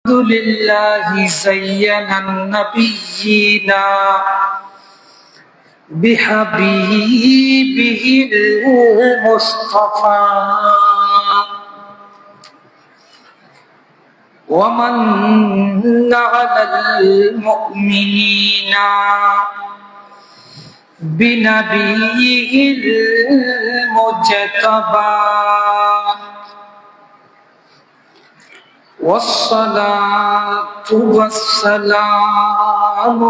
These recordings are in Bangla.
لله زين النبيين بحبيبه المصطفى ومن على المؤمنين بنبيه المجتبى والصلاة والسلام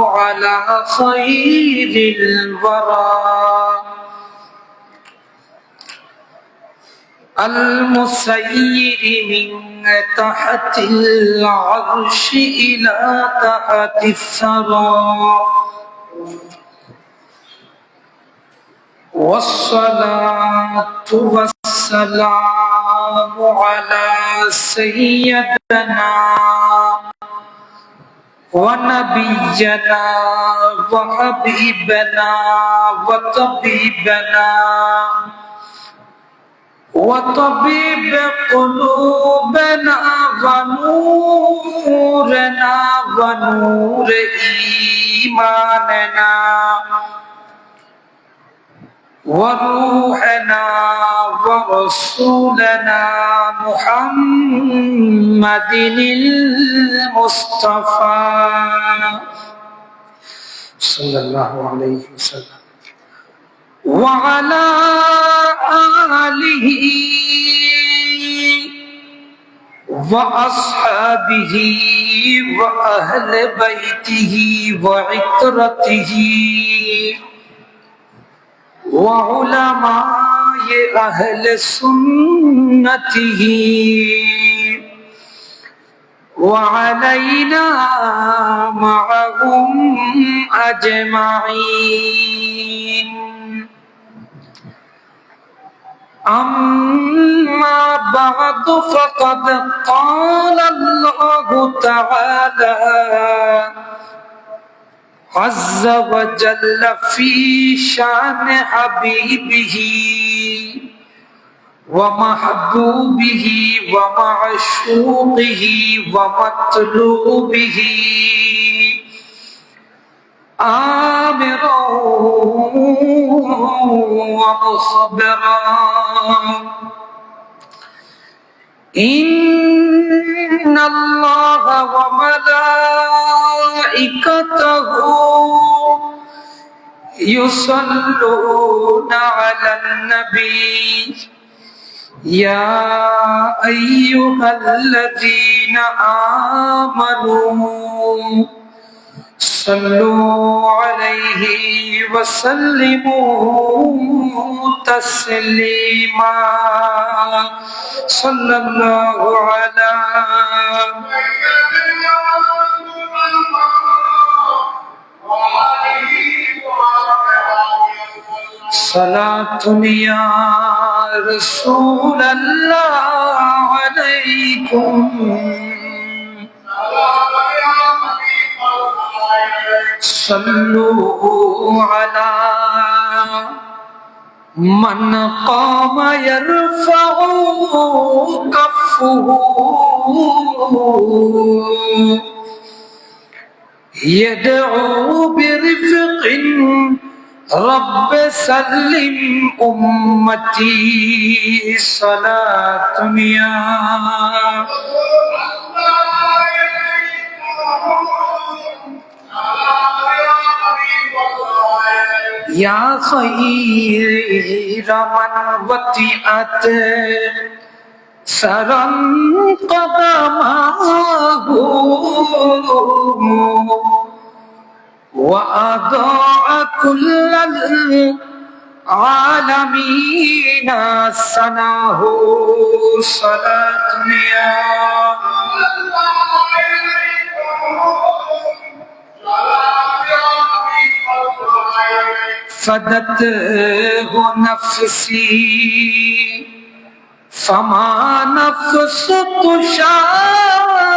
على خير الورى المسير من تحت العرش إلى تحت الثرى والصلاة والسلام على سيدنا ونبينا وحبيبنا وطبيبنا وطبيب قلوبنا ونورنا ونور إيماننا وروحنا ورسولنا محمد المصطفى صلى الله عليه وسلم وعلى آله وأصحابه وأهل بيته وعترته وعلماء أهل سنته وعلينا معهم أجمعين أما بعد فقد قال الله تعالى عز وجل في شان حبيبه ومحبوبه ومعشوقه ومطلوبه آمرا ومخبرا إن الله وملائكته يصلون على النبي يا أيها الذين آمنوا صلوا عليه وسلموا تسليما صلى الله على صلاة يا رسول الله عليكم صلوا على من قام يرفع كفه يدعو برفق رب سلم أمتي صلاة يا خير من وطئت سرا قدماه وأضاع كل العالمين سناه صلاة فدته نفسي فما نفس تشابه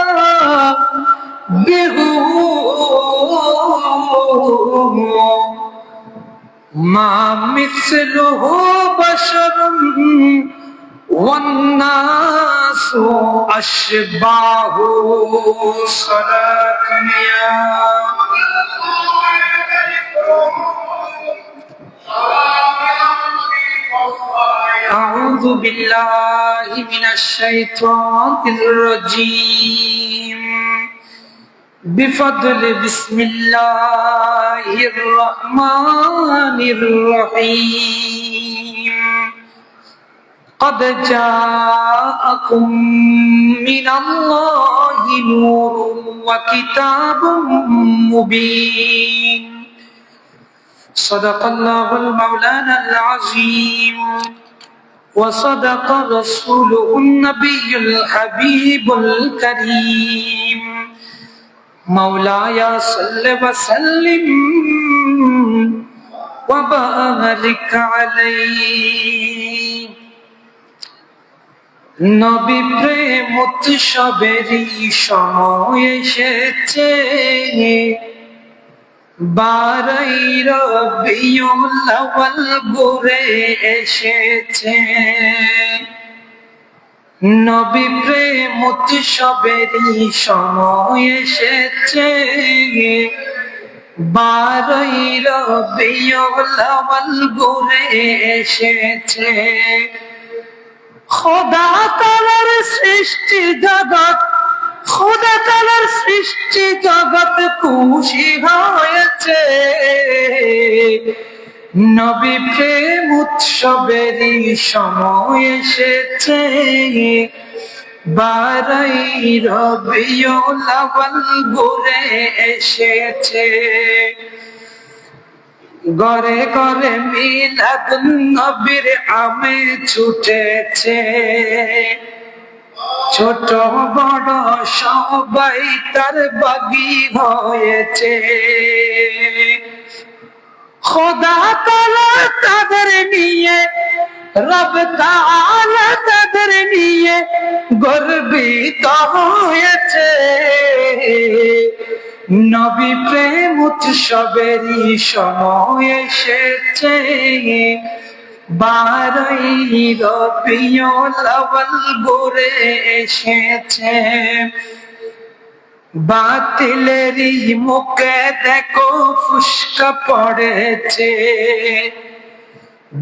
ما مثله بشر والناس أشباه صلاة يا أعوذ بالله من الشيطان الرجيم بفضل بسم الله الرحمن الرحيم قد جاءكم من الله نور وكتاب مبين صدق الله المولانا العظيم وصدق رسوله النبي الحبيب الكريم مولاي صل وسلم وبارك عليه নবী প্রেম উৎসবেরই সময় এসেছে বারাই রবিউল আউয়াল ঘুরে এসেছে নবী প্রেম উৎসবেরই সময় এসেছে বারাই রবিউল আউয়াল ঘুরে এসেছে খোদা তাআলার সৃষ্টি জগৎ খোদা তাআলার সৃষ্টি জগৎ খুশি হয়েছে নবী প্রেম উৎসবেরই সময় এসেছে বারাই রবিউল আউয়াল ঘুরে এসেছে ঘরে ঘরে মিলাদুন নবীর আমেজ ছুটেছে ছোট বড় সবাই তার বাগী হয়েছে খোদা তাআলা তাদের নিয়ে রব তাআলা তাদের নিয়ে গর্বিত হয়েছে নবী প্রেম উৎসবেরই সময় এসেছে বারাই রবিউল আউয়াল ঘুরে এসেছে বাতিলেরই মুখে দেখো ফুসকা পড়েছে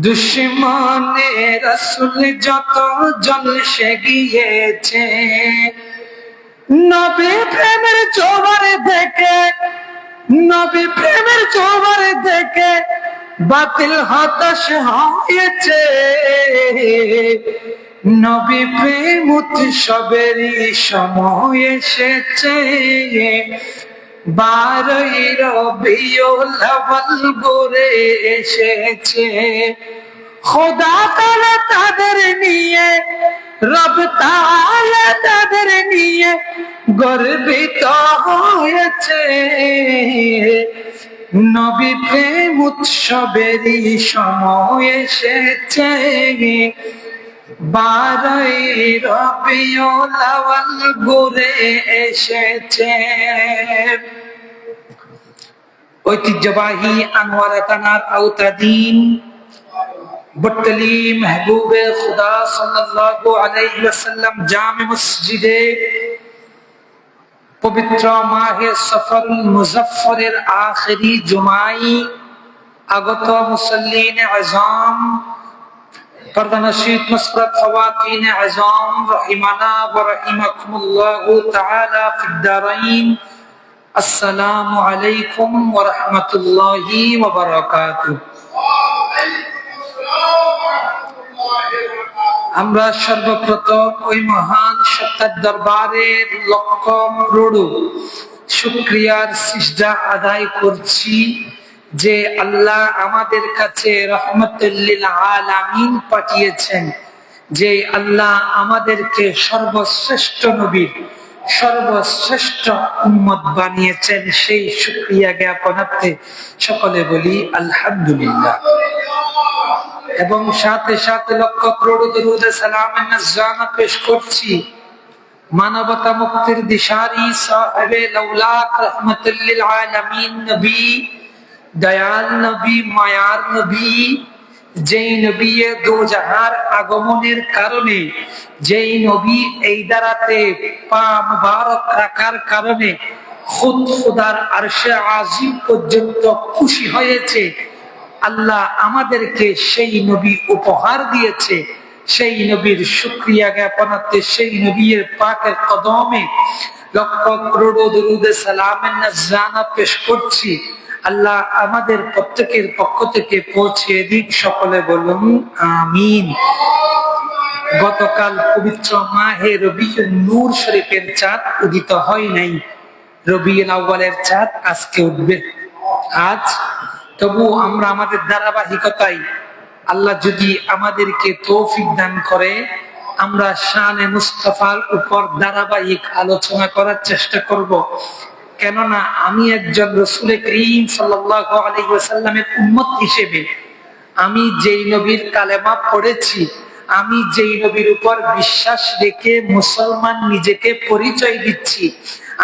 দুশমনে রাসূল যত জলসে গিয়েছে নবী প্রেমের জোয়ার দেখে নবী প্রেমের জোয়ার দেখে বাতিল হতাশ হয়েছে নবী প্রেম উৎসবেরই সময় এসেছে বারাই রবিউল আউয়াল ঘুরে এসেছে খোদা তাআলা তাদের নিয়ে রব তাআলা তাদের নিয়ে গর্বিত হয়েছে নবী প্রেম উৎসবেরই সময় এসেছে বারাই রবিউল আউয়াল ঘুরে এসেছে ঐতিহ্যবাহী আনোয়ারা থানার আওতাধীন বটতলী মেহবুবে খুদা সাল্লাল্লাহু আলাইহি ওয়াসাল্লাম জামে মসজিদে পবিত্র মাহে সফরুল মুজফফরের আখেরি জুমাই আগত মুসল্লিন আযম পর্দানশীদ মুসরাত খাওয়াতিন আযম রাহিমানা ওয়া রাহিমাকুমুল্লাহু তাআলা ফিদ দারাইন আসসালামু আলাইকুম ওয়া রাহমাতুল্লাহি ওয়া বারাকাতুহু আমরা সর্বপ্রথম ওই মহান সত্তার দরবারের লক্ষ করোড় শুকরিয়ার সিজদা আদায় করছি যে আল্লাহ আমাদের কাছে রাহমাতুল লিল আলামিন পাঠিয়েছেন যে আল্লাহ আমাদেরকে সর্বশ্রেষ্ঠ নবীর সর্বশ্রেষ্ঠ উম্মত বানিয়েছেন সেই শুকরিয়া জ্ঞাপনার্থে সকলে বলি আলহামদুলিল্লাহ এবং সাথে সাথে লক্ষ করোড় দরুদ সালামের নজরানা পেশ করছি মানবতা মুক্তির দিশারি সাহেবে লাউলাক রাহমাতুল লিল আলামিন নবী দয়াল নবী মায়ার নবী যেই নবী দোজাহার আগমনের কারণে, যেই নবী এই দাঁড়াতে পা মুবারক রাখার কারণে খুদ খুদার আরশে আজিম পর্যন্ত খুশি হয়েছে, আল্লাহ আমাদেরকে সেই নবী উপহার দিয়েছে। সেই নবীর শুকরিয়া জ্ঞাপনার্থে সেই নবীর পাকের কদমে লক্ষ করোড় দরুদ সালামের নাজরানা পেশ করছি। আল্লাহ আমাদের প্রত্যেকের পক্ষ থেকে পৌঁছে দিক, সকলে বলুন আমিন। গতকাল পবিত্র মাহে রবিউল নূর শরীফের চাঁদ উদিত হয় নাই, রবিউল আউয়ালের চাঁদ আজকে উঠবে। আজ তবু আমরা আমাদের ধারাবাহিকতায় আল্লাহ যদি আমাদেরকে তৌফিক দান করে, আমরা শানে মুস্তাফার উপর ধারাবাহিক আলোচনা করার চেষ্টা করব। কেননা আমি একজন রাসূল করিম সাল্লাল্লাহু আলাইহি ওয়াসাল্লামের উম্মত হিসেবে আমি যেই নবীর কালেমা পড়েছি, আমি যেই নবীর উপর বিশ্বাস রেখে মুসলমান নিজেকে পরিচয় দিচ্ছি,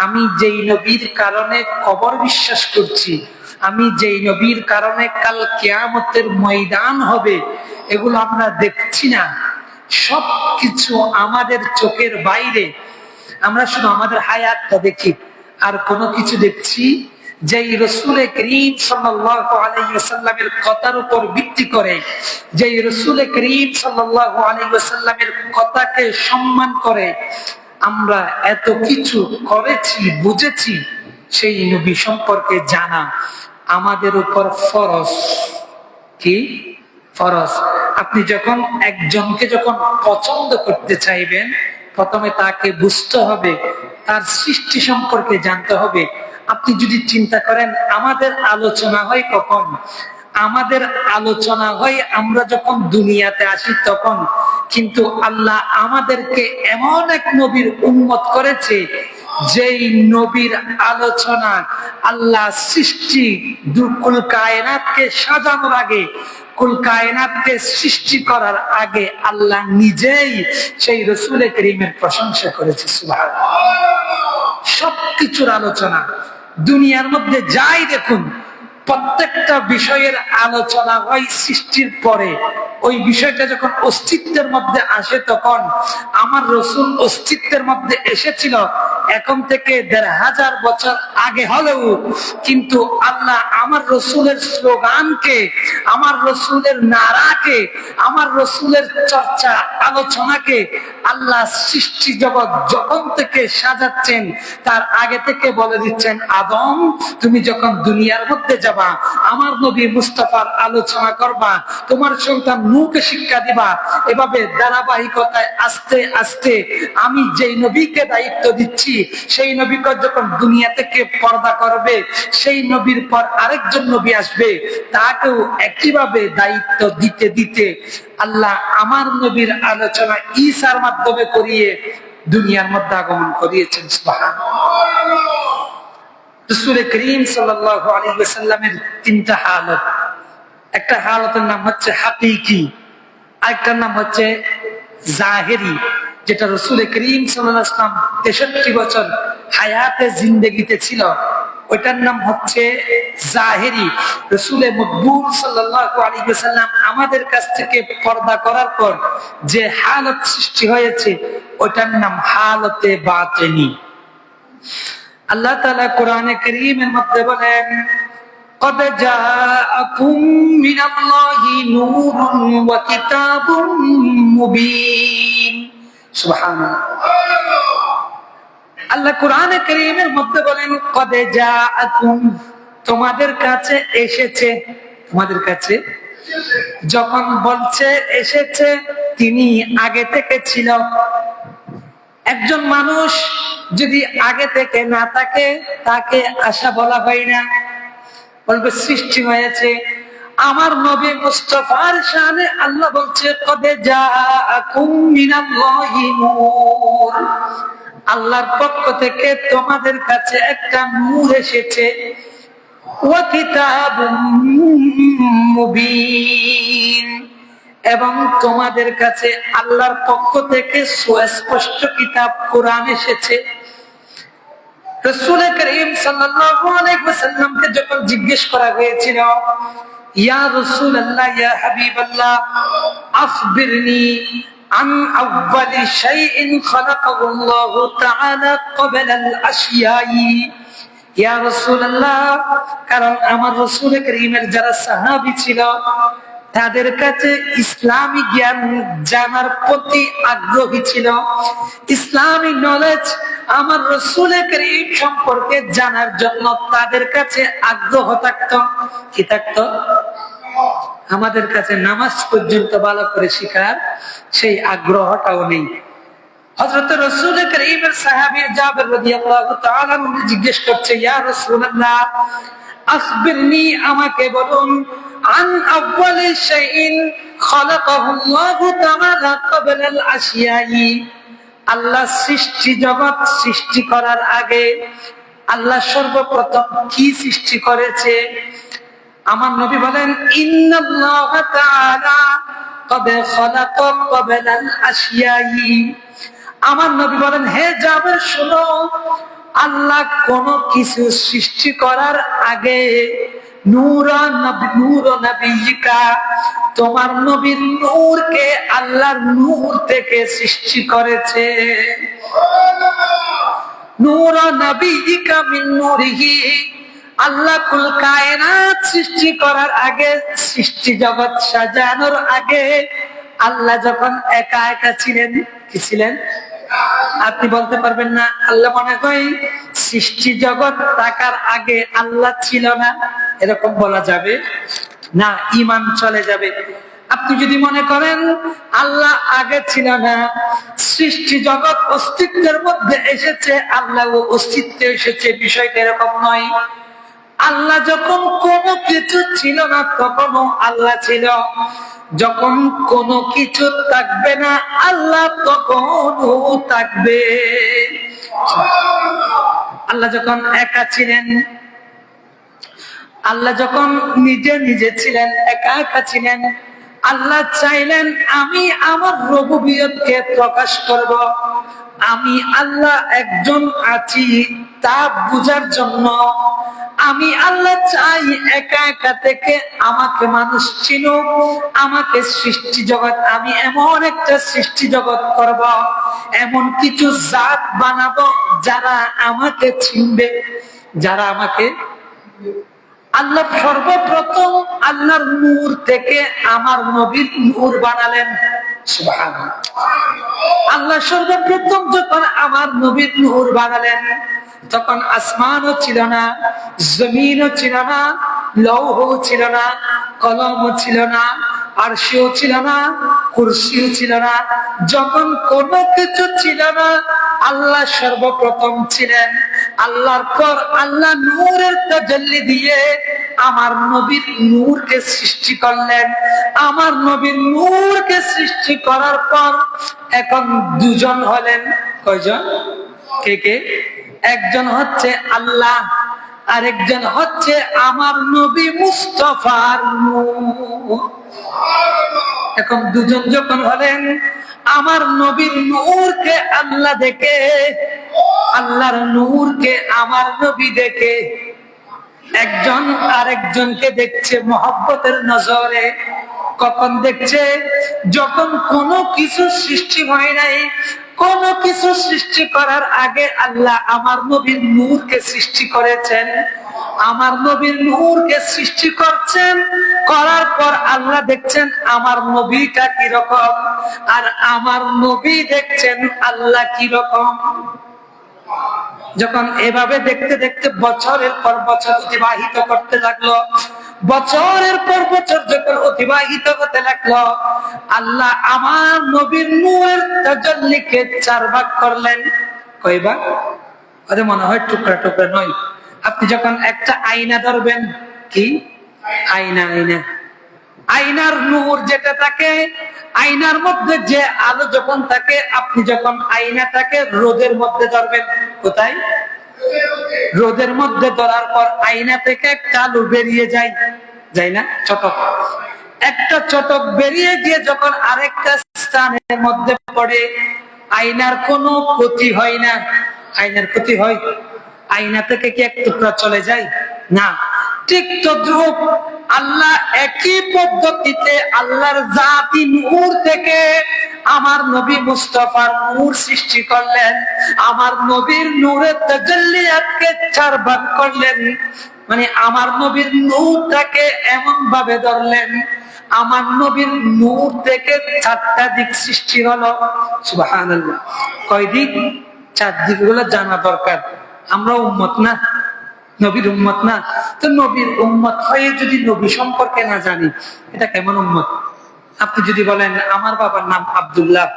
আমি যেই নবীর কারণে কবর বিশ্বাস করছি, আমি যেই নবীর কারণে কাল কিয়ামতের ময়দান হবে, এগুলো আমরা দেখছি না। সবকিছু আমাদের চোখের বাইরে। আমরা শুধু আমাদের হায়াতটা দেখি, আর কোনো কিছু দেখছি যেই রাসূল করিম সাল্লাল্লাহু আলাইহি ওয়াসাল্লামের কথার উপর ভিত্তি করে, যেই রাসূল করিম সাল্লাল্লাহু আলাইহি ওয়াসাল্লামের কথাকে সম্মান করে আমরা এত কিছু করেছি, বুঝেছি, সেই নবী সম্পর্কে জানা আমাদের উপর ফরজ। কি ফরজ? আপনি যখন একজনকে যখন পছন্দ করতে চাইবেন, প্রথমে তাকে বুঝতে হবে, তার সৃষ্টি সম্পর্কে জানতে হবে। আপনি যদি চিন্তা করেন আমাদের আলোচনা হয় কখন? আমাদের আলোচনা হয় আমরা যখন দুনিয়াতে আসি তখন। কিন্তু আল্লাহ আমাদেরকে এমন এক নবীর উম্মত করেছে, যেই নবীর আলোচনা আল্লাহ সৃষ্টি কুল কায়নাতকে সাজানোর আগে, কুল কায়নাতকে সৃষ্টি করার আগে আল্লাহ নিজেই সেই রাসূল করিমের প্রশংসা করেছে। সুবহানাল্লাহ। সবকিছুর আলোচনা দুনিয়ার মধ্যে যাই দেখুন, প্রত্যেকটা বিষয়ের আলোচনা হয় সৃষ্টির পরে। ওই বিষয়টা যখন অস্তিত্বের মধ্যে আসে, তখন আমার রাসূল অস্তিত্বের মধ্যে এসেছিল এখন থেকে ১৫০০ বছর আগে হলেও, কিন্তু আল্লাহ আমার রাসূলের স্লোগানকে, আমার রাসূলের নারাকে, আমার রাসূলের চর্চা আলোচনাকে আল্লাহ সৃষ্টি জগৎ যখন থেকে সাজাচ্ছেন তার আগে থেকে বলে দিচ্ছেন, আদম তুমি যখন দুনিয়ার মধ্যে যাবা, আমার নবী মুস্তাফার আলোচনা করবা, তোমার সন্তান নূহকে শিক্ষা দিবা। এভাবে ধারাবাহিকতায় আস্তে আস্তে আমি যেই নবীকে দায়িত্ব দিচ্ছি, সেই নবীকে যখন দুনিয়া থেকে পর্দা করবে, সেই নবীর পর আরেকজন নবী আসবে, তাকেও একইভাবে দায়িত্ব দিতে দিতে আল্লাহ আমার নবীর আলোচনা ঈসার মাধ্যমে করিয়ে দুনিয়ার মধ্যে আগমন করিয়েছেন। সুবহানাল্লাহ। রাসূল করিম সাল্লাল্লাহু আলাইহি ওয়াসাল্লামের তিনটা হালত। একটা হালতের নাম হচ্ছে হাকিকি, আরেকটার নাম হচ্ছে জাহেরি, যেটা রাসূল করিম সাল্লাল্লাহু আলাইহি ওয়াসাল্লাম ৬৩ বছর হায়াতে জিন্দেগিতে ছিল, ওইটার নাম হচ্ছে জাহেরি। রাসূল মকবুল সাল্লাল্লাহু আলাইহি ওয়াসাল্লাম আমাদের কাছ থেকে পর্দা করার পর যে হালত সৃষ্টি হয়েছে, ওইটার নাম হালতে বাতিনি। আল্লাহ তাআলা কোরআনে কারীমের মধ্যে বলেন, قد جاءكم من الله نور وكتاب مبين। সুবহানাল্লাহ। আল্লাহ কোরআনে কারীমের মধ্যে বলেন, قد جاءكم, তোমাদের কাছে এসেছে। তোমাদের কাছে যখন বলছে এসেছে, তিনি আগে থেকে ছিল। একজন মানুষ যদি আগে থেকে না থাকে, তাকে আশা বলা হয় না, বলবে সৃষ্টি হয়েছে। আমার নবী মুস্তাফার শানে আল্লাহ বলছে, কদ জাআকুম মিনাল্লাহি নূর, আল্লাহর পক্ষ থেকে তোমাদের কাছে একটা নূর এসেছে। ওয়া কিতাবুম মুবিন, এবং তোমাদের কাছে আল্লাহর পক্ষ থেকে সুস্পষ্ট কিতাব কোরআন এসেছে। রাসূল করিম সাল্লাল্লাহু আলাইহি ওয়াসাল্লামকে যখন জিজ্ঞেস করা হয়েছিল, ইয়া রাসূলুল্লাহ, ইয়া হাবিবাল্লাহ, আখবিরনি আন আউয়ালি শাইইন খালাকাহু আল্লাহু তাআলা ক্বাবলা আল আশিয়াই। ইয়া রাসূলুল্লাহ, কারণ আমার রাসূল কারীমের যারা সাহাবী ছিল তাদের কাছে ইসলামী জ্ঞান জানার প্রতি আগ্রহী ছিল। ইসলামী নলেজ আমার রাসূল কারীম সম্পর্কে জানার জন্য তাদের কাছে আগ্রহ থাকতো। কি থাকতো? আমাদের কাছে নামাজ পর্যন্ত ভালো করে শিখার সেই আগ্রহটাও নেই। হযরত রাসূল কারীমের সাহাবী জাবের রাদিয়াল্লাহু তাআলা আনহু জিজ্ঞেস করছে, ইয়া রাসূলুল্লাহ, আখবিরনি, আমাকে বলুন, আন আউয়ালি শাইইন খালাকাহু আল্লাহু তাআলা ক্বাবলা আল আশিয়াই। আল্লাহ সৃষ্টি জগৎ সৃষ্টি করার আগে আল্লাহ সর্বপ্রথম কি সৃষ্টি করেছে? আমার নবী বলেন, ইন্নাল্লাহ তাআলা ক্বাদ খালাকা ক্বাবলা আল আশিয়াই। আমার নবী বলেন, হে জাবের শোনো, আল্লাহ কোন কিছু সৃষ্টি করার আগে নূর নবিয়িকা, তোমার নবীর নূরকে আল্লাহর নূর থেকে সৃষ্টি করেছে। নূর নবিয়িকা মিন নূরিহি, আল্লাহ কুল কায়নাত সৃষ্টি করার আগে, সৃষ্টি জগৎ সাজানোর আগে আল্লাহ যখন একা একা ছিলেন, কি ছিলেন? আপনি বলতে পারবেন না আল্লাহ মনে হয় সৃষ্টি জগৎ থাকার আগে আল্লাহ ছিল না, এরকম বলা যাবে না, ঈমান চলে যাবে। আপনি যদি মনে করেন আল্লাহ আগে ছিল না, সৃষ্টি জগৎ অস্তিত্বের মধ্যে এসেছে, আল্লাহ অস্তিত্বে এসেছে, বিষয়টা এরকম নয়। আল্লাহ যখন কোনো কিছু ছিল না তখনও আল্লাহ ছিল, যখন কোনো কিছু থাকবে না আল্লাহ তখনও থাকবে। আল্লাহ যখন একা ছিলেন, আল্লাহ যখন নিজে নিজে ছিলেন, একা একা ছিলেন, আল্লাহ চাইলেন আমি আমার রুবুবিয়তকে প্রকাশ করব, আমি আল্লাহ একজন আছি তা বুঝার জন্য। আমি আল্লাহ চাই একা একা থেকে আমাকে মানুষ চিনুক, আমাকে সৃষ্টি জগৎ, আমি এমন একটা সৃষ্টি জগৎ করব, এমন কিছু জাত বানাবো যারা আমাকে চিনবে, যারা আমাকে। আল্লাহ সর্বপ্রথম আল্লাহর নূর থেকে আমার নবীর নূর বানালেন। সুবহানাল্লাহ। আল্লাহ সর্বপ্রথম যখন আমার নবীর নূর বানালেন তখন আসমানও ছিল না, জমিনও ছিল না, লৌহও ছিল না, কলমও ছিল না, আরশও ছিল না, কুরসিও ছিল না। যখন কোনো কিছু ছিল না আল্লাহ সর্বপ্রথম ছিলেন। আল্লাহর পর আল্লাহ নূরের তাজাল্লি দিয়ে আমার নবীর নূরকে সৃষ্টি করলেন। আমার নবীর নূরকে সৃষ্টি করার পর এখন দুজন হলেন। কয়জন? কে কে? একজন হচ্ছে আল্লাহ, আরেকজন হচ্ছে আমার নবী মুস্তাফার নূর। এখন দুজন যখন হলেন, আমার নবীর নূরকে আল্লাহ দেখে, আল্লাহর নূরকে আমার নবী দেখে, একজন আরেকজনকে দেখছে মহব্বতের নজরে। কখন দেখছে? যখন কোনো কিছু সৃষ্টি হয় নাই, কোন কিছু সৃষ্টি করার আগে আল্লাহ আমার নবীর নূরকে সৃষ্টি করেছেন। আমার নবীর নূরকে সৃষ্টি করছেন, করার পর আল্লাহ দেখছেন আমার নবীটা কিরকম, আর আমার নবী দেখছেন আল্লাহ কিরকম। যখন এভাবে দেখতে দেখতে বছরের পর বছর অতিবাহিত করতে লাগলো, বছরের পর বছর যখন অতিবাহিত হতে লাগলো, আল্লাহ আমার নবীর নূরের তাজাল্লিকে 4 ভাগ করলেন। কয় ভাগ? আরে মনে হয় টুকরা টুকরা নয়। আপনি যখন একটা আয়না ধরবেন, কি আয়না, আয়না, আয়নার নূর যেটা থাকে, আয়নার মধ্যে যে আলো যখন থাকে, আপনি যখন আয়নাটাকে রোদের মধ্যে ধরবেন, কোথায়? রোদের মধ্যে ধরার পর আয়না থেকে একটা আলো বেরিয়ে যায়, যায় না? চটক, একটা চটক বেরিয়ে গিয়ে যখন আরেকটা স্থানের মধ্যে পড়ে, আয়নার কোনো ক্ষতি হয় না। আয়নার ক্ষতি হয়? আয়না থেকে কি এক টুকরা চলে যায়? না। ঠিক তদ্রূপ আল্লাহ একই পদ্ধতিতে আল্লাহর জাতি নূর থেকে আমার নবী মুস্তাফার নূর সৃষ্টি করলেন। আমার নবীর নূরের তাজাল্লিয়াতকে 4 ভাগ করলেন, মানে আমার নবীর নূরটাকে এমন ভাবে ধরলেন, আমার নবীর নূর থেকে 4টা দিক সৃষ্টি হলো। সুবহানাল্লাহ। কয় দিক? 4 দিকগুলো জানা দরকার। আমরা উম্মত না, নবীর উম্মত না, তো নবীর উম্মত হয়ে যদি নবী সম্পর্কে না জানি, এটা কেমন উম্মত? আপনি যদি বলেন আমার বাবার নাম আব্দুল্লাহ,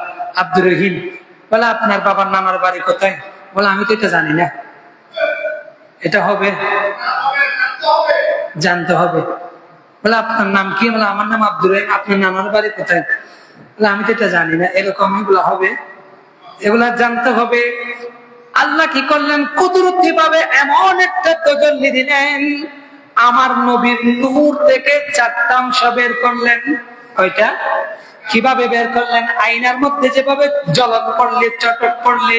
আব্দুর রহিম, বলে আপনার বাবার নামের বাড়ি কোথায়? বলে আমি তো এটা জানি না। এটা হবে? জানতে হবে। বলে আপনার নাম কি? বলে আমার নাম আব্দুর রহিম। আপনার নানার বাড়ি কোথায়? বলে আমি তো এটা জানি না। এরকম এগুলো হবে? এগুলা জানতে হবে। আল্লাহ কি করলেন? কুদরতি ভাবে এমন একটা তাজাল্লি দিলেন, আমার নবীর নূর থেকে 4টা অংশ বের করলেন। কয়টা? কিভাবে বের করলেন? আয়নার মধ্যে যেভাবে ঝলক পড়লে, চটক পড়লে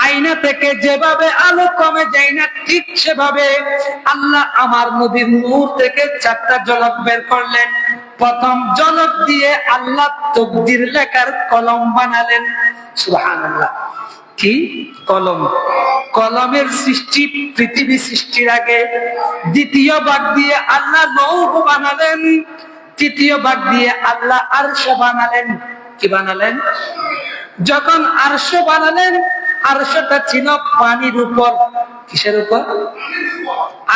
আয়না থেকে যেভাবে আলো কমে যায় না, ঠিক সেভাবে আল্লাহ আমার নবীর নূর থেকে 4টা ঝলক বের করলেন। প্রথম ঝলক দিয়ে আল্লাহ তাকদীর লেখার কলম বানালেন। সুবহানাল্লাহ। কি কলম? কলমের সৃষ্টি পৃথিবী সৃষ্টির আগে। দ্বিতীয় ভাগ দিয়ে আল্লাহ লৌহ বানালেন। তৃতীয় ভাগ দিয়ে আল্লাহ আরশ বানালেন। কি বানালেন? যখন আরশ বানালেন, আরশটা ছিল পানির উপর। কিসের উপর?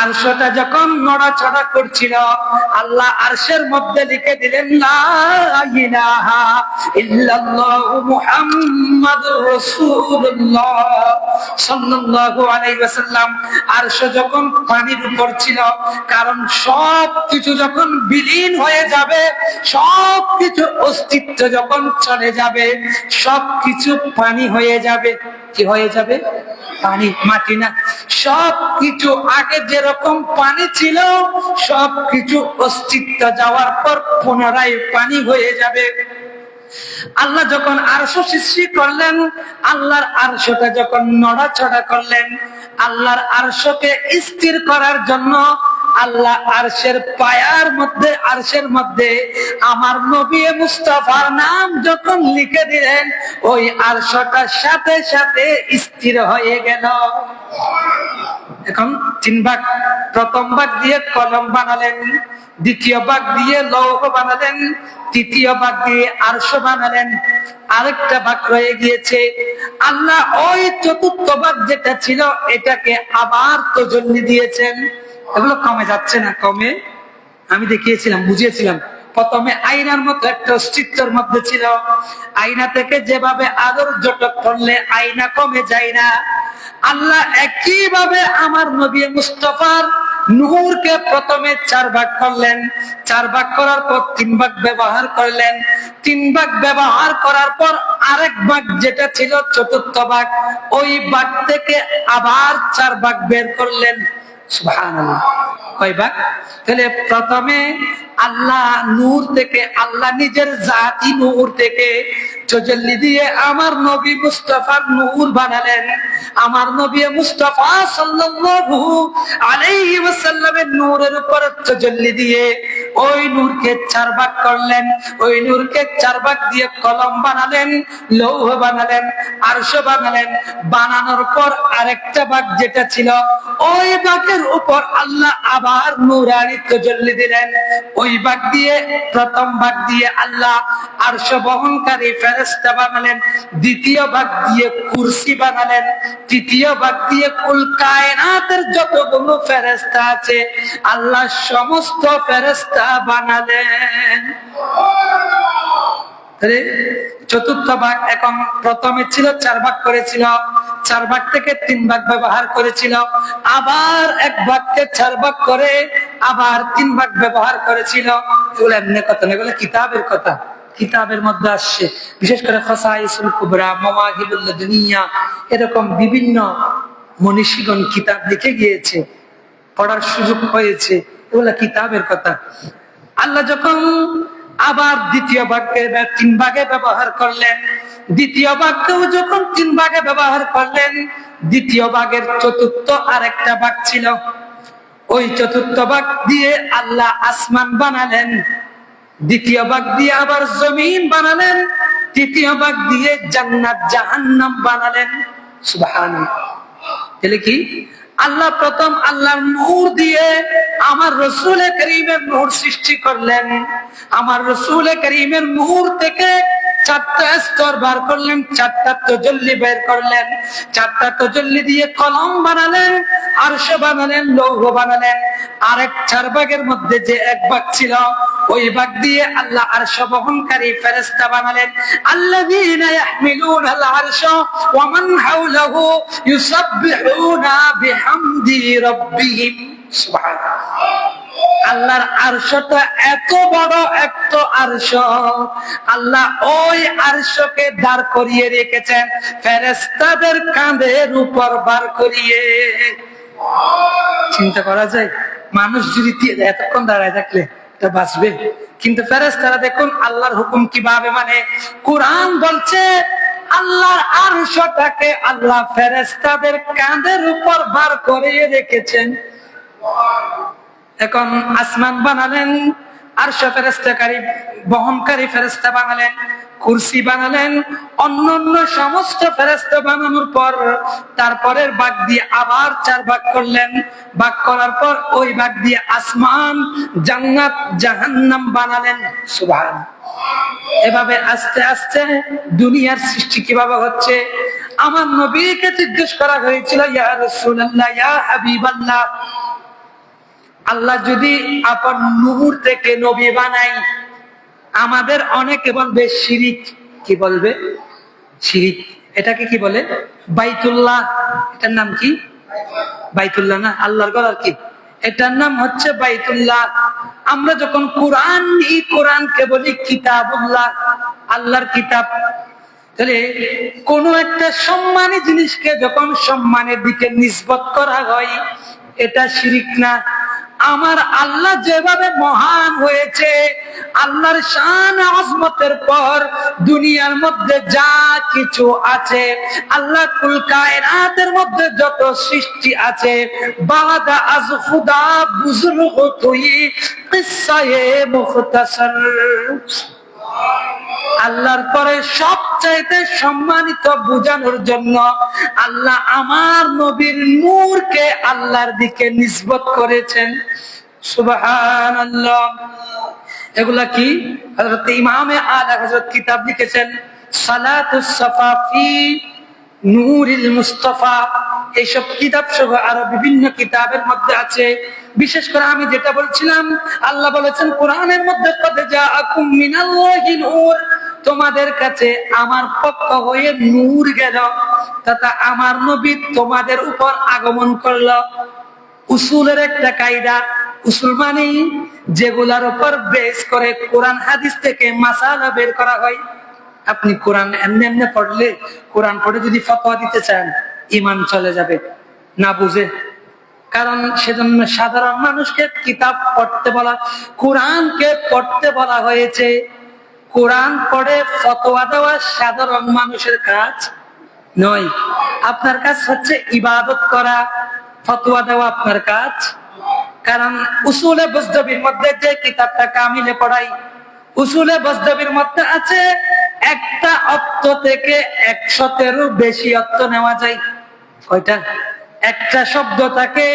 আরশটা যখন নড়াচড়া করছিল, আল্লাহ আরশের মধ্যে লিখে দিলেন লা ইলাহা ইল্লাল্লাহু মুহাম্মাদুর রাসূলুল্লাহ সাল্লাল্লাহু আলাইহি ওয়াসাল্লাম। আরশ যখন পানির উপর ছিল, কারণ সব কিছু যখন বিলীন হয়ে যাবে, সব কিছু অস্তিত্ব যখন চলে যাবে, সব কিছু পানি হয়ে যাবে। কি হয়ে যাবে? পানি, মাটি না। সব কিছু আগে যেরকম পানি ছিল, সব কিছু অস্তিত্ব যাওয়ার পর পুনরায় পানি হয়ে যাবে। আল্লাহ যখন আরশ সৃষ্টি করলেন, আল্লাহর আরশটা যখন নড়াচড়া করলেন, আল্লাহর আরশকে স্থির করার জন্য আল্লাহ আরশের পায়ার মধ্যে, আরশের মধ্যে আমার নবী মুস্তাফার নাম যখন লিখে দিলেন, ওই আরশটার সাথে সাথে স্থির হয়ে গেল। এখন 3 ভাগ। প্রথম ভাগ দিয়ে কলম বানালেন, দ্বিতীয় ভাগ দিয়ে লৌহ বানালেন, তৃতীয় ভাগ দিয়ে আরশ বানালেন। আরেকটা ভাগ রয়ে গিয়েছে। আল্লাহ ওই চতুর্থ ভাগ যেটা ছিল, এটাকে আবার তাজাল্লি দিয়েছেন। এগুলো কমে যাচ্ছে না? কমে। আমি দেখিয়েছিলাম, বুঝিয়েছিলাম। প্রথমে আয়নার মতো একটা অস্তিত্বের মধ্যে ছিল। আয়না থেকে যেভাবে আলোর জটক পড়লে আয়না কমে যায় না, আল্লাহ একইভাবে আমার নবী মুস্তাফার নূরকে প্রথমে 4 ভাগ করলেন। 4 ভাগ করার পর 3 ভাগ ব্যবহার করলেন। 3 ভাগ ব্যবহার করার পর আরেক ভাগ যেটা ছিল চতুর্থ ভাগ, ওই ভাগ থেকে আবার 4 ভাগ বের করলেন। সুবহানাল্লাহ। কয় ভাগ? তাহলে প্রথমে আল্লাহ নূর থেকে, আল্লাহ নিজের জাতি নূর থেকে তাজাল্লি দিয়ে আমার নবী মুস্তাফার নূর বানালেন। আমার নবী মুস্তাফা সাল্লাল্লাহু আলাইহি ওয়াসাল্লামের নূরের উপর তাজাল্লি দিয়ে ওই নূরকে 4 ভাগ করলেন। ওই নূরকে 4 ভাগ দিয়ে কলম বানালেন, লৌহ বানালেন, আরশ বানালেন। বানানোর পর আরেকটা ভাগ যেটা ছিল, ওই ভাগের উপর আল্লাহ আবার নূরানি তাজাল্লি দিলেন। ওই ভাগ দিয়ে, প্রথম ভাগ দিয়ে আল্লাহ আরশ বহনকারী ফেরেশতা বানালেন। দ্বিতীয় ভাগ দিয়ে কুরসি বানালেন। তৃতীয় ভাগ দিয়ে কুল কায়নাতের যতগুলো ফেরেশতা আছে, আল্লাহ সমস্ত ফেরেশতা বানালেন। চতুর্থ ভাগ। এখন প্রথমে ছিল 4 ভাগ করেছিল, 4 ভাগ থেকে 3 ভাগ ব্যবহার করেছিল, আবার 1 ভাগকে 4 ভাগ করে আবার 3 ভাগ ব্যবহার করেছিল। এগুলো এমনি কথা না, এগুলো কিতাবের কথা। কিতাবের মধ্যে আসছে, বিশেষ করে খাসাইসুল কুবরা, মাওয়াহিবুল লাদুনিয়া, এরকম বিভিন্ন মনীষীগণ কিতাব লিখে গিয়েছে, পড়ার সুযোগ হয়েছে। এগুলা কিতাবের কথা। আল্লাহ যখন আবার দ্বিতীয় ভাগকে 3 ভাগে ব্যবহার করলেন, দ্বিতীয় ভাগকেও যখন 3 ভাগে ব্যবহার করলেন, দ্বিতীয় ভাগের চতুর্থ আরেকটা ভাগ ছিল। ওই চতুর্থ ভাগ দিয়ে আল্লাহ আসমান বানালেন, দ্বিতীয় ভাগ দিয়ে আবার জমিন বানালেন, তৃতীয় ভাগ দিয়ে জান্নাত জাহান্নাম বানালেন। সুবহানাল্লাহ। তাহলে কি আল্লাহ প্রথম আল্লাহর নূর দিয়ে আমার রাসূল কারীমের নূর সৃষ্টি করলেন, আমার রাসূল কারীমের নূর থেকে চারটা স্তর বার করলেন, চারটা তাজাল্লি বের করলেন, চারটা তাজাল্লি দিয়ে কলম বানালেন, আরশ বানালেন, লৌহ বানালেন। আরেক চার ভাগের মধ্যে যে এক ভাগ ছিল ওই ভাগ দিয়ে আল্লাহ আরশ বহনকারী ফেরেশতা বানালেন। আল্লাযীনা ইয়াহমিলুনাল আরশা ওয়া মান হাওলাহু ইউসাব্বিহুনা বিহামদি রাব্বিহিম। সুবহানাল্লাহ। আল্লাহর আরশটা এত বড় একটা আরশ, আল্লাহ ওই আরশকে দাঁড় করিয়ে রেখেছেন ফেরেশতাদের কাঁধের উপর বার করিয়ে। চিন্তা করা যায় মানুষ যদি এতক্ষণ দাঁড়ায় থাকলে তা বাঁচবে, কিন্তু ফেরেশতারা দেখুন আল্লাহর হুকুম কিভাবে মানে। কোরআন বলছে আল্লাহর আরশটাকে আল্লাহ ফেরেশতাদের কাঁধের উপর বার করিয়ে রেখেছেন। এখন আসমান বানালেন, আরশ ফেরেশতাকারী বহনকারী ফেরেশতা বানালেন, কুরসি বানালেন, অন্যান্য সমস্ত ফেরেশতা বানানোর পর তারপরের ভাগ দিয়ে আবার চার ভাগ করলেন। ভাগ করার পর ওই ভাগ দিয়ে আসমান, জান্নাত, জাহান্নাম বানালেন। সুবহানাল্লাহ। এভাবে আস্তে আস্তে দুনিয়ার সৃষ্টি কিভাবে হচ্ছে। আমার নবীকে জিজ্ঞেস করা হয়েছিল, ইয়া রাসূলুল্লাহ, ইয়া হাবিবাল্লাহ, আল্লাহ যদি আপন নূর থেকে নবী বানাই, আমাদের অনেকে বলবে শিরিক। কি বলবে? শিরিক। এটাকে কি বলে? বাইতুল্লাহ। এটার নাম কি? বাইতুল্লাহ না, আল্লাহর ঘর। আর কি এটার নাম হচ্ছে বাইতুল্লাহ। আমরা যখন কোরআন নিই, কোরআনকে বলি কিতাবুল্লাহ, আল্লাহর কিতাব। তাহলে কোন একটা সম্মানী জিনিসকে যখন সম্মানের দিকে নিসবত করা হয়, এটা শিরিক না। আমার আল্লাহ যেভাবে মহান হয়েছে, আল্লাহর শান আজমতের পর দুনিয়ার মধ্যে যা কিছু আছে, আল্লাহ কুল কায়নাতের মধ্যে যত সৃষ্টি আছে, বাদা আজ খুদা বুজুর্গ তুই কিসসায়ে মুখতাসার, আল্লাহর পরে সবচাইতে সম্মানিত বোঝানোর জন্য আল্লাহ আমার নবীর নূরকে আল্লাহর দিকে নিসবত করেছেন। সুবহানাল্লাহ। এগুলা কি? হযরত ইমামে আলা হযরত কিতাব লিখেছেন সালাতুস সাফা ফি নূরিল মুস্তাফা। এইসব কিতাব সহ আরো বিভিন্ন কিতাবের মধ্যে আছে। বিশেষ করে আমি যেটা বলছিলাম, আল্লাহ বলেছেন কোরআনের মধ্যে, কদ জাআকুম মিনাল্লাহি নূর, তোমাদের কাছে আমার পক্ষ হয়ে নূর গেল, তথা আমার নবী তোমাদের উপর আগমন করলো। উসুলের একটা কায়দা, উসুল মানে যেগুলার উপর বেস করে কোরআন হাদিস থেকে মাসালা বের করা হয়। আপনি কোরআন এমনি এমনি পড়লে, কোরআন পড়ে যদি ফতোয়া দিতে চান, ঈমান চলে যাবে না বুঝে। কারণ সেজন্য সাধারণ মানুষকে কিতাব পড়তে বলা, কোরআনকে পড়তে বলা হয়েছে। কোরআন পড়ে ফতোয়া দেওয়া সাধারণ মানুষের কাজ নয়। আপনার কাজ হচ্ছে ইবাদত করা, ফতোয়া দেওয়া আপনার কাজ। কারণ উসুলে বজদবির মধ্যে যে কিতাবটা কামিলে পড়াই, উসুলে বজদবির মধ্যে আছে একটা অর্থ থেকে 100-এরও বেশি অর্থ নেওয়া যায়। কয়টা? একটা শব্দ থাকে,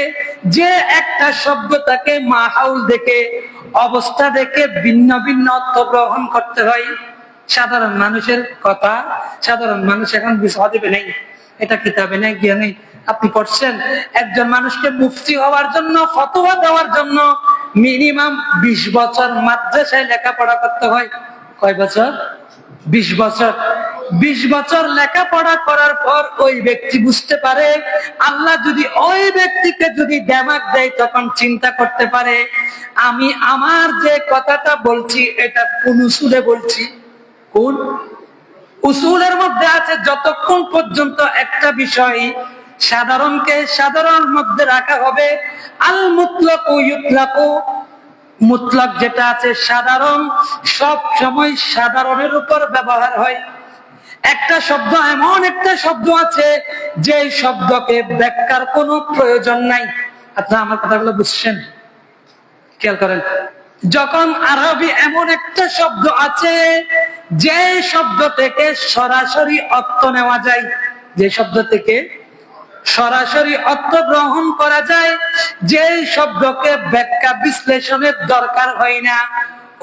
যে একটা শব্দ তাকে মাহাউল দেখে, অবস্থা দেখে ভিন্ন ভিন্ন অর্থ গ্রহণ করতে হয়। সাধারণ মানুষের কথা সাধারণ মানুষ এখন বুঝা দেবে নাই, এটা কিতাবে নাই, গিয়ে নেই। আপনি পড়ছেন একজন মানুষকে মুফতি হওয়ার জন্য, ফতোয়া দেওয়ার জন্য মিনিমাম 20 বছর মাদ্রাসায় লেখাপড়া করতে হয়। কয় বছর? 20 বছর। 20 বছর লেখাপড়া করার পর ওই ব্যক্তি বুঝতে পারে, আল্লাহ যদি ওই ব্যক্তিকে যদি দিমাগ দেয়, তখন চিন্তা করতে পারে আমি আমার যে কথাটা বলছি এটা কোন উসুলে বলছি। কোন উসুলের মধ্যে আছে, যতক্ষণ পর্যন্ত একটা বিষয় সাধারণকে সাধারণ মধ্যে রাখা হবে, আল মুতলাকু ইউতলাকু, মুতলাক যেটা আছে সাধারণ, সব সময় সাধারণের উপর ব্যবহার হয়। একটা শব্দ এমন একটা শব্দ আছে যে শব্দকে ব্যাখ্যার কোনো প্রয়োজন নাই। আপনারা আমার কথাগুলো বুঝছেন? খেয়াল করেন, যখন আরবি এমন একটা শব্দ আছে যে শব্দ থেকে সরাসরি অর্থ নেওয়া যায়, যে শব্দ থেকে সরাসরি অর্থ গ্রহণ করা যায়, যে শব্দকে ব্যাখ্যা বিশ্লেষণের দরকার হয় না,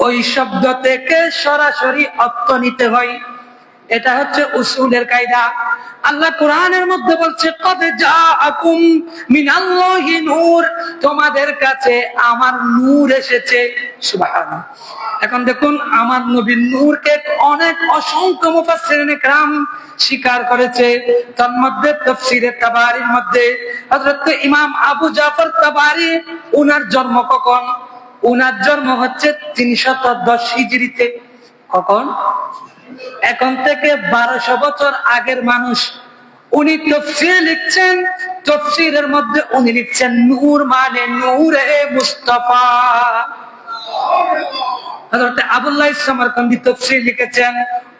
ওই শব্দ থেকে সরাসরি অর্থ নিতে হয়। এটা হচ্ছে উসুলের কায়দা। আল্লাহ কোরআনের মধ্যে বলছে, কদ জাআকুম মিনাল্লাহি নূর, তোমাদের কাছে আমার নূর এসেছে। সুবহানাল্লাহ। এখন দেখুন, আমার নবীর নূরকে অনেক অসংখ্য মুফাসসিরিনে কেরাম স্বীকার করেছে। তার মধ্যে তাফসীরে তাবারীর মধ্যে হযরত ইমাম আবু জাফর তাবারী, উনার জন্ম কখন? উনার জন্ম হচ্ছে 310 হিজরিতে। কখন? এখন থেকে 1200 বছর আগের মানুষ। উনি তাফসীর লিখছেন, তাফসীরের মধ্যে উনি লিখছেন নূর মানে নূরে মুস্তাফা। হযরত আব্দুল্লাহ সামারকান্দি তাফসীর লিখেছেন,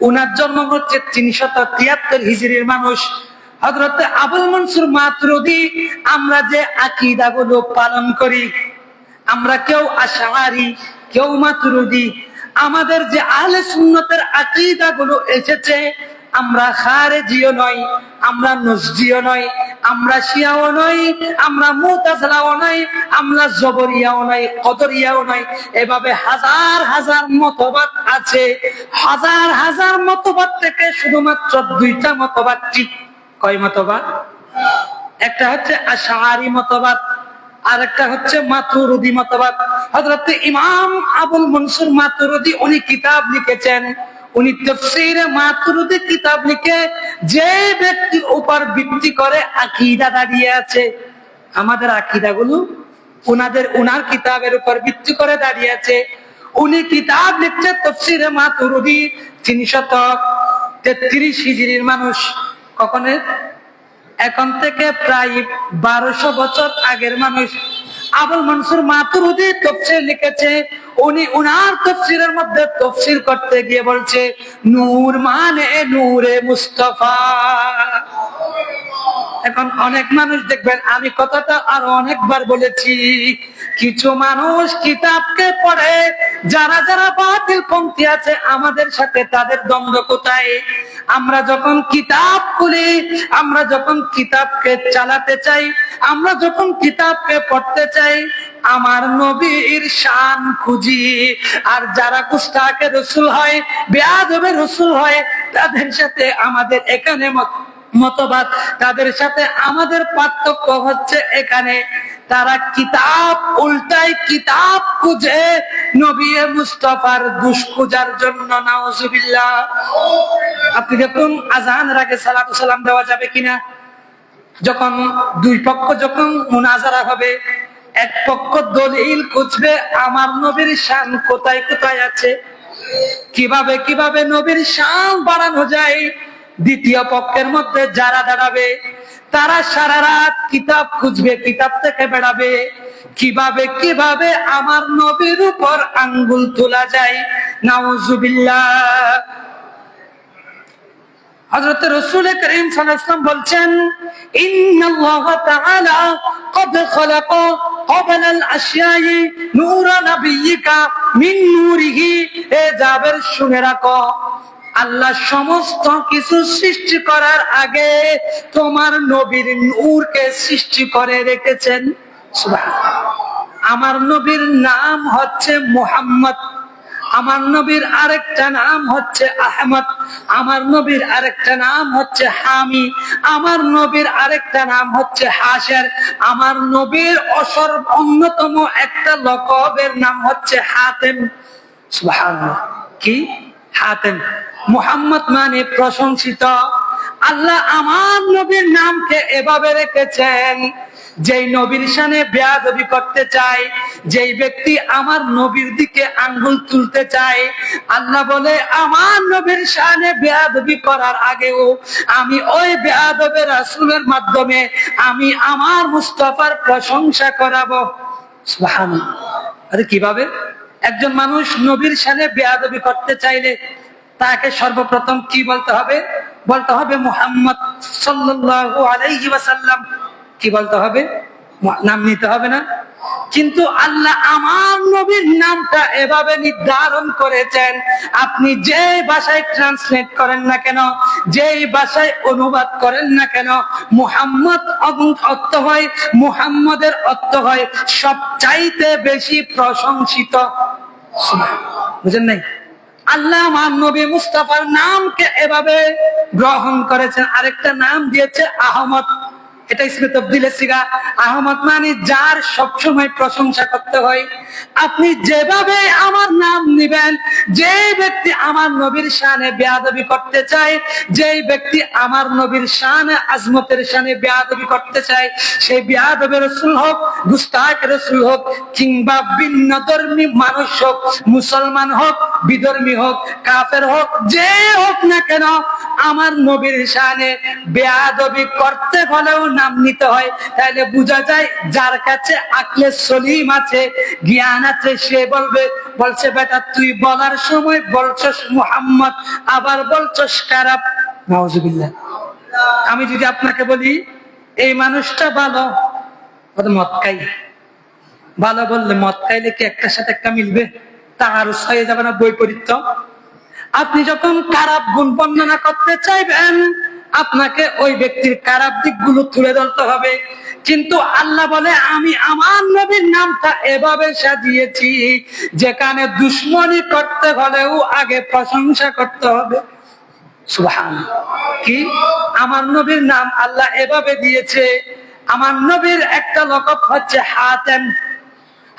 উনার জন্ম হচ্ছে 373 হিজরির মানুষ। হযরত আবুল মনসুর মাতুরিদি, আমরা যে আকীদাগুলো পালন করি, আমরা কেউ আশআরী, কেউ মাতুরিদি, আমাদের যে আহলে সুন্নাতের আকীদাগুলো এসেছে, আমরা খারেজিও নই, আমরা নজদিও নই, আমরা শিয়াও নই, আমরা মুতাজিলাও নই, আমরা জবরিয়াও নই, কদরিয়াও নই। এভাবে হাজার হাজার মতবাদ আছে। হাজার হাজার মতবাদ থেকে শুধুমাত্র 2টা মতবাদ ঠিক। কয় মতবাদ? একটা হচ্ছে আশআরী মতবাদ, আর একটা হচ্ছে মাতুরিদি মতবাদ। হযরত ইমাম আবুল মনসুর মাতুরিদি উনি কিতাব লিখেছেন, উনি তাফসীরে মাতুরিদি কিতাব লিখে যে ব্যক্তির উপর ভিত্তি করে আকীদা দাঁড়িয়ে আছে, আমাদের আকীদাগুলো উনার কিতাবের উপর ভিত্তি করে দাঁড়িয়ে আছে। উনি কিতাব লিখছে তাফসীরে মাতুরিদি, 333 হিজরির মানুষ। কখনের? এখন থেকে প্রায় 1200 বছর আগের মানুষ। আবুল মনসুর মাতুরিদি তাফসীর লিখেছে, উনি উনার তাফসীরের মধ্যে তাফসীর করতে গিয়ে বলছে নূর মানে নূরে মুস্তাফা। এখন অনেক মানুষ দেখবেন, আমি কথাটা আরো অনেকবার বলেছি, কিছু মানুষ কিতাবকে পড়ে, যারা যারা বাতিল পন্থী আছে আমাদের সাথে তাদের দ্বন্দ্ব কোথায়? আমরা যখন কিতাব খুলি, আমরা যখন কিতাবকে চালাতে চাই, আমরা যখন কিতাবকে পড়তে চাই, আমার নবীর শান খুঁজি। আর যারা গুস্তাখে রাসূল হয়, বেয়াদবে রাসূল হয়, তাদের সাথে আমাদের এখানে মতবাদ, তাদের সাথে আমাদের পার্থক্য হচ্ছে এখানে। তারা কিতাব উল্টায়, কিতাব খুঁজে নবী মুস্তাফার দুষ্খুজার জন্য। নাউজুবিল্লাহ। আপনি দেখুন, আযানের আগে সালাতু সালাম দেওয়া যাবে কিনা? যখন দুই পক্ষ যখন মুনাজারা হবে, এক পক্ষ দলিল খুঁজবে আমার নবীর শান কোথায় কোথায় আছে, কিভাবে কিভাবে নবীর শান বাড়ানো যায়। দ্বিতীয় পক্ষের মধ্যে যারা দাঁড়াবে, তারা সারা রাত কিতাব খুঁজবে, কিতাব থেকে বেড়াবে কিভাবে কিভাবে আমার নবীর উপর আঙ্গুল তোলা যায়। নাউজুবিল্লাহ। হযরত রাসূল করিম সাল্লাল্লাহু আলাইহি ওয়াসাল্লাম বলছেন, ইন্নাল্লাহ তাআলা ক্বাদ খালাকা ক্বাবলাল আশিয়াই নূরা নাবিয়িকা মিন নূরিহি। এ জাবের শুনে রাখো, আল্লাহ সমস্ত কিছু সৃষ্টি করার আগে তোমার নবীর নূরকে সৃষ্টি করে রেখেছেন। সুবহানাল্লাহ। আমার নবীর নাম হচ্ছে মুহাম্মদ, আমার নবীর আরেকটা নাম হচ্ছে আহমদ, আমার নবীর আরেকটা নাম হচ্ছে হামি, আমার নবীর আরেকটা নাম হচ্ছে হাশের, আমার নবীর অন্যতম একটা লকবের নাম হচ্ছে হাতেম। সুবহানাল্লাহ। কি? হাতেম। মুহাম্মদ মানে প্রশংসিত। আল্লাহ আমার নবীর নামকে এভাবে রেখেছেন, যেই নবীর শানে বেয়াদবি করতে চায়, যেই ব্যক্তি আমার নবীর দিকে আঙ্গুল তুলতে চায়, আল্লাহ বলে আমার নবীর শানে বেয়াদবি করার আগেও আমি ওই বেয়াদবের রাসূলের মাধ্যমে আমি আমার মুস্তাফার প্রশংসা করাবো। সুবহানাল্লাহ। আরে কিভাবে? একজন মানুষ নবীর শানে বেয়াদবি করতে চাইলে তাকে সর্বপ্রথম কি বলতে হবে? বলতে হবে মুহাম্মদ সাল্লাল্লাহু আলাইহি ওয়াসাল্লাম। কি বলতে হবে? নাম নিতে হবে না? কিন্তু আল্লাহ আমার নবীর নামটা এভাবে নির্ধারণ করেছেন, আপনি যে ভাষায় ট্রান্সলেট করেন না কেন, যেই ভাষায় অনুবাদ করেন না কেন, মুহাম্মদ অর্থ হয়, মুহাম্মদের অর্থ হয় সবচাইতে বেশি প্রশংসিত। বুঝেন নাই? আল্লাহ আমার নবী মুস্তাফার নামকে এভাবে গ্রহণ করেছেন, আরেকটা নাম দিয়েছে আহমদ। এটা ইসমে তাবদীলের সিগা। আহমদ মানে যার সবসময় প্রশংসা করতে হয়। আপনি যেভাবে আমার নাম নিবেন, যে ব্যক্তি আমার নবীর শানে বেয়াদবি করতে চায়, যেই ব্যক্তি আমার নবীর শানে আজমতের শানে বেয়াদবি করতে চায়, সেই বেয়াদবের রাসূল হোক, গুস্তাখ রাসূল হোক, কিংবা ভিন্ন ধর্মী মানুষ হোক, মুসলমান হোক, বিধর্মী হোক, কাফের হোক, যে হোক না কেন, আমার নবীর শানে বেয়াদবি করতে হলেও নাম নিতে হয়। তাহলে বোঝা যায় যার কাছে আকলে সলিম আছে, জ্ঞান আছে, সে বলছে বেটা তুই বলার সময় বলছস মুহাম্মদ, আবার বলছস খারাপ। নাউজুবিল্লাহ। আমি যদি আপনাকে বলি এই মানুষটা ভালো, মদ খাই, ভালো বললে মদ খাইলে কি একটার সাথে একটা মিলবে? তাহার হয়ে যাবে না বৈপরীত্য? আপনি যখন খারাপ গুণ বর্ণনা করতে চাইবেন, আপনাকে ওই ব্যক্তির খারাপ দিকগুলো তুলে ধরতে হবে। কিন্তু আল্লাহ বলে আমি আমার নবীর নামটা এভাবে সাজিয়েছি যেখানে দুশ্মনী করতে হলেও আগে প্রশংসা করতে হবে। সুবহানাল্লাহ। কি আমার নবীর নাম আল্লাহ এভাবে দিয়েছে? আমার নবীর একটা লকব হচ্ছে হাতেম।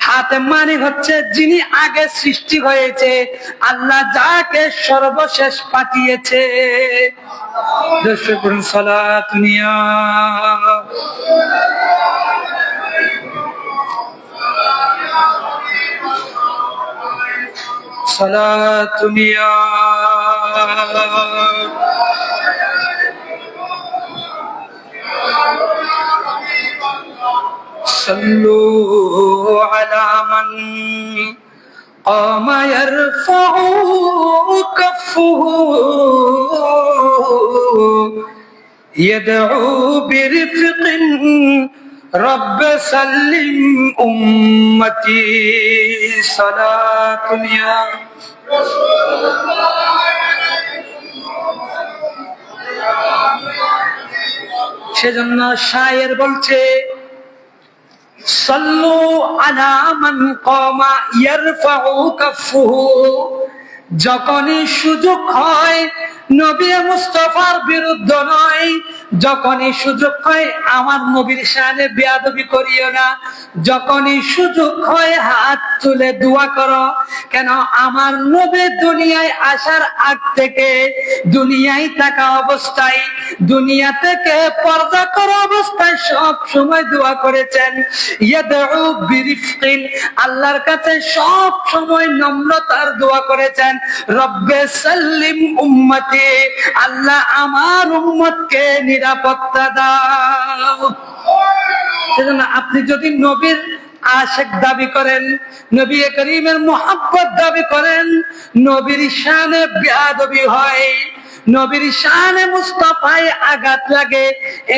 হাতেম মানে হচ্ছে যিনি আগে সৃষ্টি হয়েছে, আল্লাহ যাকে সর্বশেষ পাঠিয়েছে। দর্শক সালাতুনিয়া সালাতুনিয়া صلوا على من قام يرفع كفه يدعو برفق رب سلم أمتي صلاة يا সেজন্য শায়ের বলছে সাল্লু আলা মান কামা ইয়ারফাউ কাফফুহু। যখনই সুযোগ হয় নবী মুস্তাফার বিরুদ্ধে নয়, যখনই সুযোগ হয় আমার নবীর শানে বেয়াদবি করিও না, যখনই সুযোগ হয় হাত তুলে দোয়া করো। কেন? আমার নবী দুনিয়ায় আসার আগ থেকে, দুনিয়ায় থাকা অবস্থায়, দুনিয়া থেকে পর্দা করা অবস্থায় সব সময় দোয়া করেছেন। ইয়াদউ বিরিফকিন, আল্লাহর কাছে সব সময় নম্রতার দোয়া করেছেন। রব্বে সাল্লিম উম্মতি, আল্লাহ আমার উম্মতকে নিরাপত্তা দাও। সেজন্য আপনি যদি নবীর আশিক দাবি করেন, নবী করিমের মুহাব্বত দাবি করেন, নবীর শানে বেয়াদবি হয়, নবীর শানে মুস্তাফায় আঘাত লাগে,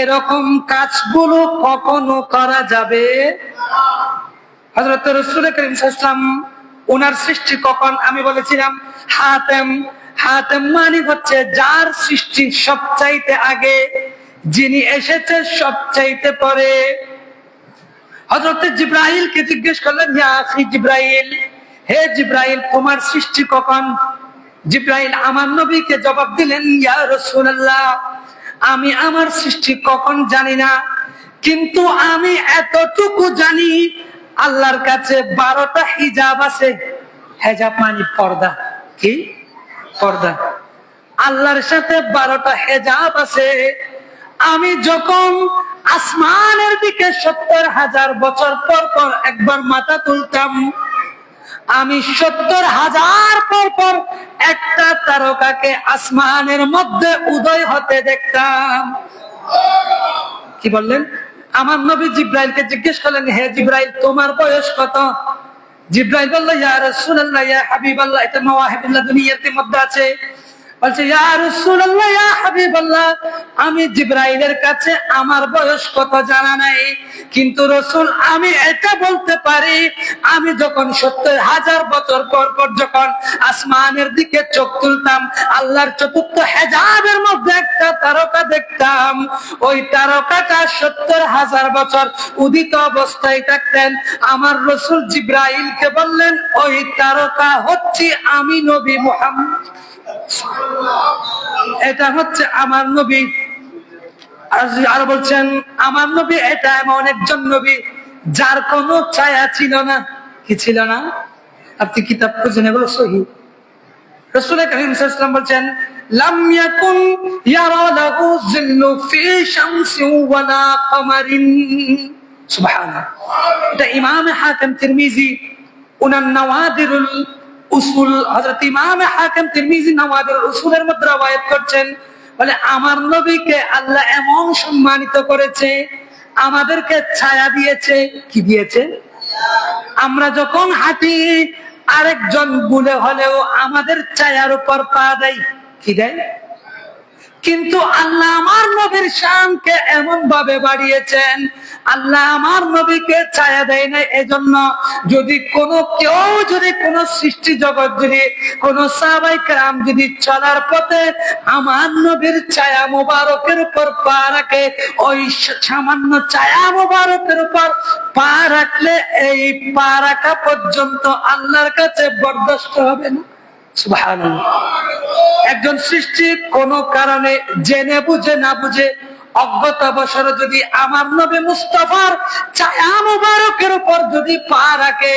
এরকম কাজগুলো কখনো করা যাবে? হযরত রাসূল করিম সাল্লাল্লাহু আলাইহি ওয়াসাল্লাম ওনার সৃষ্টি কখন আমি বলেছিলাম হাতেম। হাতেম মানে হচ্ছে যার সৃষ্টি সবচাইতে আগে, যিনি এসেছে সবচাইতে পরে। হযরত জিবরাইলকে জিজ্ঞেস করলেন, ইয়া আখি জিবরাইল, হে জিবরাইল তোমার সৃষ্টি কখন? জিবরাইল আমার নবীকে জবাব দিলেন, ইয়া রাসূলুল্লাহ আমি আমার সৃষ্টি কখন জানি না, কিন্তু আমি এতটুকু জানি আল্লাহর কাছে 12টা হিজাব আছে। হিজাব মানে পর্দা। কি পর্দা? আল্লাহর সাথে 12টা হিজাব আছে। আমি যখন আসমানের দিকে 70,000 বছর পর পর একবার মাথা তুলতাম, আমি 70,000 পর পর একটা তারকাকে আসমানের মধ্যে উদয় হতে দেখতাম। কি বললেন? আমার নবী জিবরাইলকে জিজ্ঞেস করলেন, হে জিবরাইল তোমার বয়স কত? জিবরাইল বলল, ইয়া রাসূলুল্লাহ ইয়া হাবিবাল্লাহ, এটা মাওয়াহিবুল্লাহ দুনিয়াতে মধ্যে আছে। বলছে ইয়া রাসূলুল্লাহ, ইয়া হাবিবাল্লাহ, আমি জিবরাইলের কাছে আমার বয়স কত জানা নাই, কিন্তু রাসূল আমি এটা বলতে পারি, আমি যখন ৭০,০০০ বছর পর পর যখন আসমানের দিকে চোখ তুলতাম, আল্লাহর চতুর্থ হেজাবের মধ্যে একটা তারকা দেখতাম। ওই তারকাটা ৭০,০০০ বছর উদিত অবস্থায় থাকতেন। আমার রাসূল জিবরাইলকে বললেন, ওই তারকা হচ্ছে আমি নবী মুহাম্মদ, এটা হচ্ছে আমার নবী। আর বলছেন আমার নবী এটা এমন একজন নবী যার কোনো ছায়া ছিল না। কি ছিল না? আপনি কিতাব খুঁজেন, এগুলো সহিহ। রাসূল কারীম সাল্লাল্লাহু আলাইহি ওয়াসাল্লাম বলছেন, লাম ইয়াকুন ইয়ারা লাহু যিল্লু ফি শামসিন ওয়ালা কামারিন। সুবহানাল্লাহ। এটা ইমাম হাকিম তিরমিজি উনার নওয়াদিরুল উসুল, হযরত ইমাম হাকিম তিরমিজি নওয়াদিরুল উসুলের মধ্যে রওয়ায়াত করছেন, বলে আমার নবীকে আল্লাহ এমন সম্মানিত করেছে, আমাদেরকে ছায়া দিয়েছে। কি দিয়েছে? আমরা যখন হাঁটি আরেকজন ভুলে হলেও আমাদের ছায়ার উপর পা দেয়। কি দেয়? কিন্তু আল্লাহ আমার নবীর শানকে এমন ভাবে বাড়িয়েছেন, আল্লাহ আমার নবীকে ছায়া দেয় না। এজন্য যদি কোন সৃষ্টি জগৎ যদি কোন সাহাবায়ে কেরাম যদি চলার পথে আমার নবীর ছায়া মোবারকের উপর পা রাখে, ওই সামান্য ছায়া মোবারকের উপর পা রাখলে এই পা রাখা পর্যন্ত আল্লাহর কাছে বরদাস্ত হবে না। সুবহানাল্লাহ। একজন সৃষ্টি কোন কারণে জেনে বুঝে না বুঝে অজ্ঞতাবশত যদি আমার নবী মুস্তাফার ছায়া মুবারকের উপর যদি পা রাখে,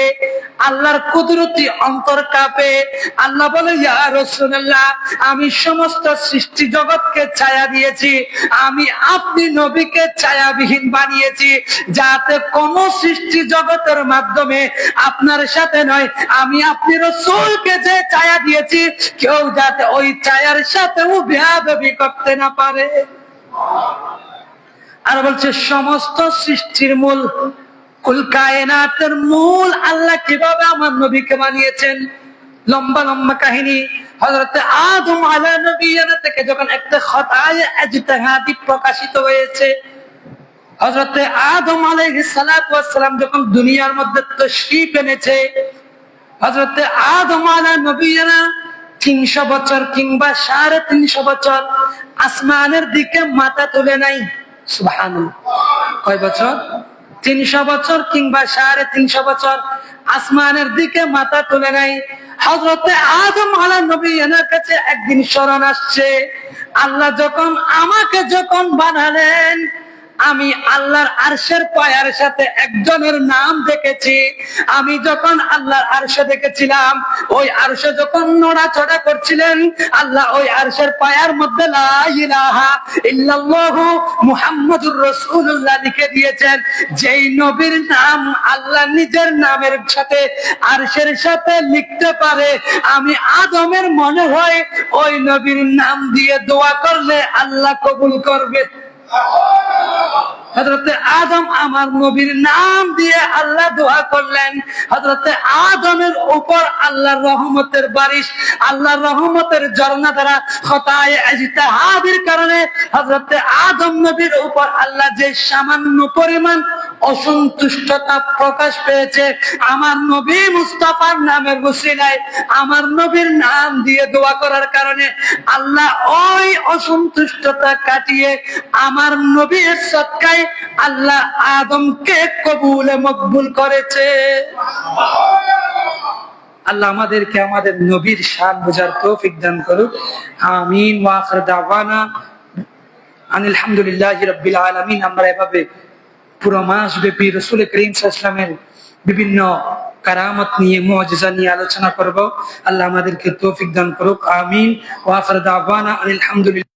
আল্লাহর কুদরতি অন্তর কাঁপে। আল্লাহ বলে, ইয়া রাসূলুল্লাহ, আমি সমস্ত সৃষ্টি জগৎকে ছায়া দিয়েছি, আমি আপনি নবীকে ছায়াবিহীন বানিয়েছি, যাতে কোন সৃষ্টি জগতের মাধ্যমে আপনার সাথে নয়, আমি আপনি রাসূলকে যে ছায়া দিয়েছি কেউ যাতে ওই ছায়ার সাথেও বেয়াদবি করতে না পারে। আর বলছে সমস্ত সৃষ্টির মূল, কুল কায়নাতের মূল আল্লাহ কিভাবে আমার নবীকে বানিয়েছেন। লম্বা লম্বা কাহিনী। হযরতে আদম আলাইহিস নবিয়্যানা থেকে যখন একটা খতায়ে ইজতিহাদি প্রকাশিত হয়েছে, হযরতে আদম আলাইহিস সালাতু ওয়াস সালাম যখন দুনিয়ার মধ্যে তাশরীফ এনেছে, হযরতে আদম আলাইহিস নবিয়্যানা ৩০০ বছর কিংবা ৩৫০ বছর আসমানের দিকে মাথা তুলে নাই। সুবহানাল্লাহ। কয় বছর? ৩০০ বছর কিংবা ৩৫০ বছর আসমানের দিকে মাথা তুলে নাই। হযরতে আদম আলাইহিস নবিয়্যানার কাছে একদিন স্মরণ আসছে, আল্লাহ আমাকে যখন বানালেন, আমি আল্লাহর আরশের পায়ার সাথে একজনের নাম দেখেছি। আমি যখন আল্লাহর আরশে দেখেছিলাম, ওই আরশে যখন নড়াচড়া করছিলেন, আল্লাহ ওই আরশের পায়ার মধ্যে লা ইলাহা ইল্লাল্লাহু মুহাম্মাদুর রাসূলুল্লাহ লিখে দিয়েছেন। যেই নবীর নাম আল্লাহ নিজের নামের সাথে আরশের সাথে লিখতে পারে, আমি আদমের মনে হয় ওই নবীর নাম দিয়ে দোয়া করলে আল্লাহ কবুল করবে। হযরতে আদম আমার নবীর নাম দিয়ে আল্লাহ দোয়া করলেন। হযরতে আদমের উপর আল্লাহর রহমতের বারিশ, আল্লাহর রহমতের ঝর্ণা দ্বারা খতায়ে ইজতিহাদের কারণে হযরতে আদম নবীর উপর আল্লাহ যে সামান্য পরিমাণ অসন্তুষ্টতা প্রকাশ পেয়েছে, আমার নবী মুস্তাফার নামের ওসিলায় আমার নবীর নাম দিয়ে দোয়া করার কারণে আল্লাহ ওই অসন্তুষ্টতা কাটিয়ে আমার নবীর সদকায় আল্লাহ আদমকে কবুলে মকবুল করেছে। আল্লাহ আমাদেরকে আমাদের নবীর শান বোঝার তৌফিক দান করুক। আমিন। ওয়া আখির দাওয়ানা আনিল হামদুলিল্লাহি রাব্বিল আলামিন। আমরা এভাবে পুরো মাস ব্যাপী রাসূল করিম সাল্লাল্লাহু আলাইহি ওয়াসাল্লামের বিভিন্ন কারামত নিয়ে, মুজিজা নিয়ে আলোচনা করব। আল্লাহ আমাদেরকে তৌফিক দান করুক। আমিন। ওয়া আখির দাওয়ানা আনিল হামদুলিল্লাহ।